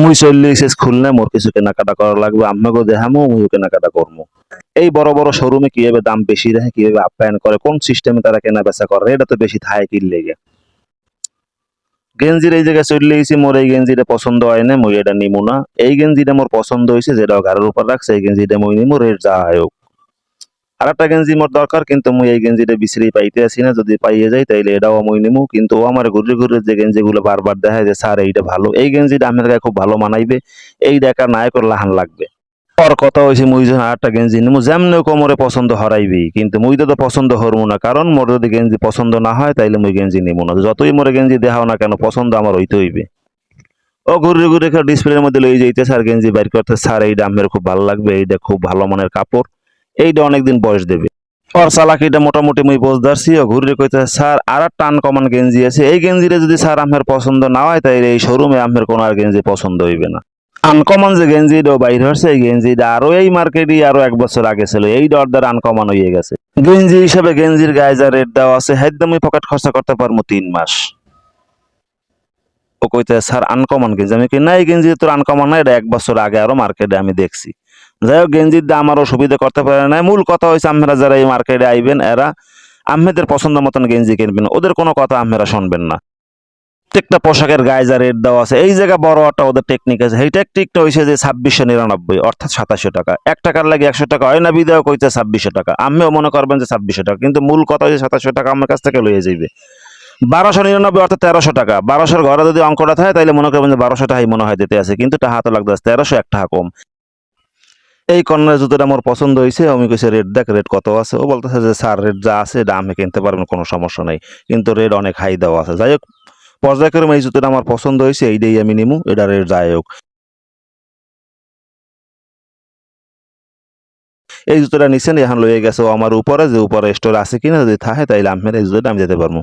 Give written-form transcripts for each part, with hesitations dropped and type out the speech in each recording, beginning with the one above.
মুই চললে শেষ খুললে মোর কিছু কেনাকাটা করা লাগবে, আম্মাকে দেখামো, মুইও কেনাকাটা করবো। এই বড় বড় শোরুমে কিভাবে দাম বেশি রাখে, কিভাবে আপ্যায়ন করে, কোন সিস্টেমে তারা কেনা বেচা করে, এটা তো বেশি থায় কিনলে গে। গেঞ্জির এই জায়গায় চলে গেছি, মোর এই গেঞ্জিটা পছন্দ হয় না, মুই এটা নিমু না। এই গেঞ্জিটা মোর পছন্দ হয়েছে, যেটা ঘরের উপর রাখছে, এই গেঞ্জিটা মুই নিমু, রেট যা হয় হোক। আর একটা গেঞ্জি মোর দরকার, কিন্তু মুই এই গেঞ্জিটা বিচরেই পাইতে আসি না, যদি পাইয়ে যাই তাইলে এটাও মুই নিমু। কিন্তু ও আমার ঘুরে ঘুরে যে গেঞ্জিগুলো বারবার দেখায় যে স্যার এইটা ভালো, এই গেঞ্জিটা আমার গায়ে খুব ভালো মানাইবে, এই দেখা নায়কের লাহান লাগবে। ওর কথা হয়েছে মুই যখন আরেকটা গেঞ্জি নিমু, যেমনি কোমরে পছন্দ হরাইবি, কিন্তু মুই তো পছন্দ হরমু না, কারণ মোর যদি গেঞ্জি পছন্দ না হয় তাইলে মুই গেঞ্জি নিমু না, যতই মোরে গেঞ্জি দেখাও না কেন, পছন্দ আমার হইতে হইবে। ও ঘুরে ঘুরে ডিসপ্লের মধ্যে লই যাইতে স্যার গেঞ্জি বাইর করতে, স্যার এইটা আমার খুব ভালো লাগবে, এইটা খুব ভালো মানের কাপড়, এইটা অনেকদিন বয়স দেবে। ওর চালাকিটা মোটামুটি মুই বুঝদারছি। ও ঘুরে কইতে স্যার আর একটা আনকমন গেঞ্জি আছে, এই গেঞ্জিটা যদি স্যার আমার পছন্দ না হয় তাইলে এই শোরুমে আমার কোনো আর গেঞ্জি পছন্দ হইবে না। আনকমন যে গেঞ্জিটা বাইর হচ্ছে, এই গেঞ্জিটা আরো এই মার্কেটে আরো 1 বছর আগে ছিল, এই দরদার আনকমন হয়ে গেছে। গেঞ্জি হিসাবে গেঞ্জির গায়ে যা রেট দেওয়া আছে, একদম পকেট খরচা করতে পারবো 3 মাস। ও কইতে স্যার আনকমন গেঞ্জি, আমি কি না এই গেঞ্জি তোর আনকমন না, এটা 1 বছর আগে আরো মার্কেটে আমি দেখছি। যাই হোক, গেঞ্জির দাম আরো সুবিধা করতে পারে না। মূল কথা হয়েছে আপনারা যারা এই মার্কেটে আইবেন, এরা আপনাদের পছন্দ মতন গেঞ্জি কিনবেন, ওদের কোনো কথা আপনারা শুনবেন না। প্রত্যেকটা পোশাকের গায়ে যা রেট দেওয়া আছে, এই জায়গা বড় একটা ওদের টেকনিক আছে। এই টেকনিকটা হয়েছে যে 2699, অর্থাৎ 2700 টাকা। 1 টাকার লাগে 100 টাকা হয় না, বিদায় কইতে 2600 টাকা। আমিও মনে করবেন যে 2600 টাকা, কিন্তু মূল কথা হয়েছে 2700 টাকা আমার কাছ থেকে লইয়ে যাইবে। 1299 অর্থাৎ 1300 টাকা। 1200 ঘরে যদি অঙ্কটা থাকে তাইলে মনে করবেন যে 1200 টাকাই মনে হয় দিতে আছে, কিন্তু টাকা তো লাগতে আছে 1300, 1 টাকা কম। এই কর্নার জুতোটা আমার পছন্দ হয়েছে, আমি কইছি রেট দেখ, রেট কত আছে। ও বলতেছে যে স্যার রেট যা আছে এটা আমি কিনতে পারবেন, কোনো সমস্যা নাই, কিন্তু রেট অনেক হাই দেওয়া আছে। যাই হোক, পর্যায়ক্রমে এই জুতোটা আমার পছন্দ হয়েছে, এইটাই আমি নিমু, এটা রেট যাই হোক। এই জুতোটা নিছেন, এখন লইয়ে গেছে ও আমার উপরে, যে উপরে স্টোর আছে কিনা, যদি থাকে তাইলে আমি এই জুতোটা আমি যেতে পারবো।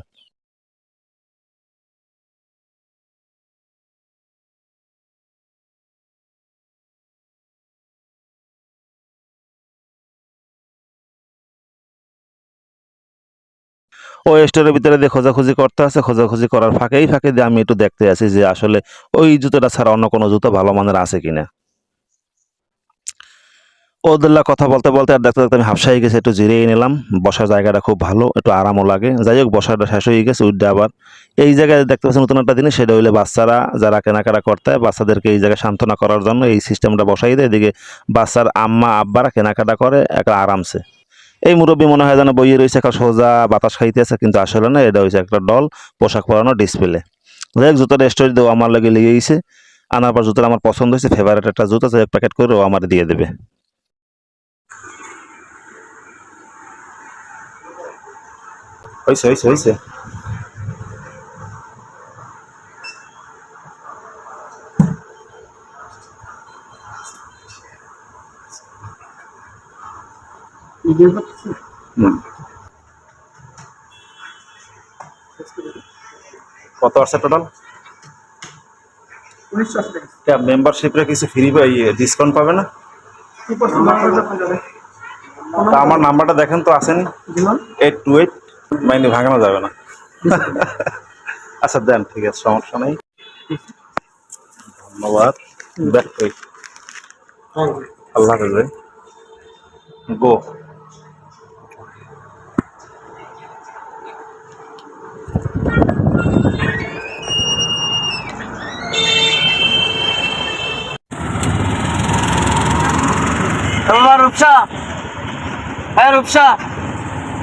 ও স্টোরের ভিতরে দিয়ে খোঁজাখুঁজি করতে আছে, খোঁজাখুঁজি করার ফাঁকেই ফাঁকে দিয়ে আমি একটু দেখতে আছি যে আসলে ওই জুতোটা ছাড়া অন্য কোনো জুতো ভালো মানের আছে কিনা। ওদেরলা কথা বলতে বলতে আর দেখতে দেখতে আমি হাফসা হয়ে গেছি, একটু জিরিয়ে নিলাম। বসার জায়গাটা খুব ভালো, একটু আরামও লাগে। যাই হোক, বসাটা শেষ হয়ে গেছে, উঠে আবার এই জায়গায় দেখতে পাচ্ছি নতুন একটা জিনিস, সেটা হইলে বাচ্চারা যারা কেনাকাটা করতে হয়, বাচ্চাদেরকে এই জায়গায় সান্ত্বনা করার জন্য এই সিস্টেমটা বসাই দেয়। এদিকে বাচ্চার আম্মা আব্বারা কেনাকাটা করে একটা আরামসে। এই মুরব্বী মনে হয় যেন বইয়ে রয়েছে, একটা সোজা বাতাস খাইতেছে, কিন্তু আসলে না, এটা হচ্ছে একটা ডল পোশাক পরানো ডিসপ্লে। যাই হোক, জুতোটা স্টোরি দেবো আমার লাগে লিয়েছে। আনার পর জুতোটা আমার পছন্দ হয়েছে, ফেভারিট একটা জুতো, এক প্যাকেট করে ও আমার দিয়ে দেবে। হয়েছে হয়েছে হয়েছে। হুম। কত আছে টোটাল? 1980 টাকা। মেম্বারশিপে কিছু ফ্রি বা ডিসকাউন্ট পাবে না? 2% বাংলাদেশে পাওয়া যাবে। তা আমার নাম্বারটা দেখেন তো, আসেন দিলাম 828, মাইনে ভাঙানো যাবে না। আচ্ছা দেন, ঠিক আছে, সমস্যা নেই। ধন্যবাদ। ব্যাক করি। আল্লাহ হাফেজ। গো। রূপসা, হ্যাঁ রূপসা।